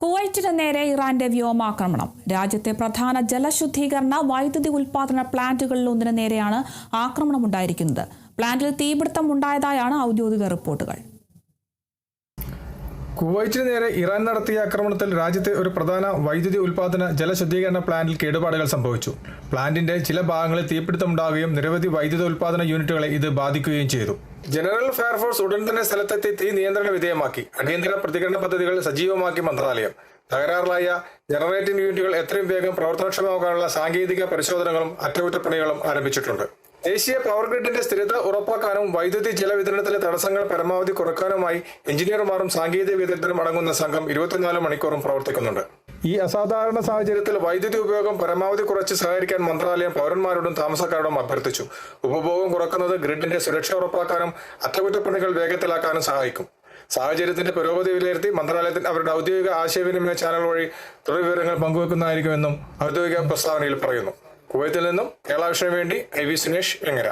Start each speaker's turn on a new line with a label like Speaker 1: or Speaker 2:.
Speaker 1: കുവൈറ്റിന് നേരെ ഇറാന്റെ വ്യോമാക്രമണം. രാജ്യത്തെ പ്രധാന ജലശുദ്ധീകരണ വൈദ്യുതി ഉൽപാദന പ്ലാന്റുകളിലൊന്നിന് നേരെയാണ് ആക്രമണമുണ്ടായിരിക്കുന്നത്. പ്ലാന്റിൽ തീപിടുത്തം ഉണ്ടായതായാണ് ഔദ്യോഗിക റിപ്പോർട്ടുകൾ.
Speaker 2: കുവൈറ്റിന് നേരെ ഇറാൻ നടത്തിയ ആക്രമണത്തിൽ രാജ്യത്തെ ഒരു പ്രധാന വൈദ്യുതി ഉൽപാദന ജലശുദ്ധീകരണ പ്ലാന്റിൽ കേടുപാടുകൾ സംഭവിച്ചു. പ്ലാന്റിന്റെ ചില ഭാഗങ്ങളിൽ തീപിടുത്തമുണ്ടാകുകയും നിരവധി വൈദ്യുത ഉൽപാദന യൂണിറ്റുകളെ ഇത് ബാധിക്കുകയും ചെയ്തു. ജനറൽ ഫയർഫോഴ്സ് ഉടൻ തന്നെ സ്ഥലത്തെത്തി തീ നിയന്ത്രണ വിധേയമാക്കി. അടിയന്തര പ്രതികരണ പദ്ധതികൾ സജീവമാക്കി മന്ത്രാലയം. തകരാറിലായ ജനറേറ്റിംഗ് യൂണിറ്റുകൾ എത്രയും വേഗം പ്രവർത്തനക്ഷമമാക്കാനുള്ള സാങ്കേതിക പരിശോധനകളും അറ്റകുറ്റപ്പണികളും ആരംഭിച്ചിട്ടുണ്ട്. ദേശീയ പവർ ഗ്രിഡിന്റെ സ്ഥിരത ഉറപ്പാക്കാനും വൈദ്യുതി ജലവിതരണത്തിലെ തടസ്സങ്ങൾ പരമാവധി കുറയ്ക്കാനുമായി എഞ്ചിനീയർമാരും സാങ്കേതിക വിദഗ്ധരും അടങ്ങുന്ന സംഘം 24 മണിക്കൂറും പ്രവർത്തിക്കുന്നുണ്ട്. ഈ അസാധാരണ സാഹചര്യത്തിൽ വൈദ്യുതി ഉപയോഗം പരമാവധി കുറച്ച് സഹകരിക്കാൻ മന്ത്രാലയം പൗരന്മാരോടും താമസക്കാരോടും അഭ്യർത്ഥിച്ചു. ഉപഭോഗം കുറക്കുന്നത് ഗ്രിഡിന്റെ സുരക്ഷ ഉറപ്പാക്കാനും അറ്റകുറ്റപ്പണികൾ വേഗത്തിലാക്കാനും സഹായിക്കും. സാഹചര്യത്തിന്റെ പുരോഗതി വിലയിരുത്തി മന്ത്രാലയത്തിൽ അവരുടെ ഔദ്യോഗിക ആശയവിനിമയ ചാനൽ വഴി തുടർ വിവരങ്ങൾ പങ്കുവെക്കുന്നതായിരിക്കുമെന്നും ഔദ്യോഗിക പ്രസ്താവനയിൽ പറയുന്നു. കുവൈത്തിൽ നിന്നും കേരള വിഷയം വേണ്ടി IV സുനേഷ് വെങ്ങര.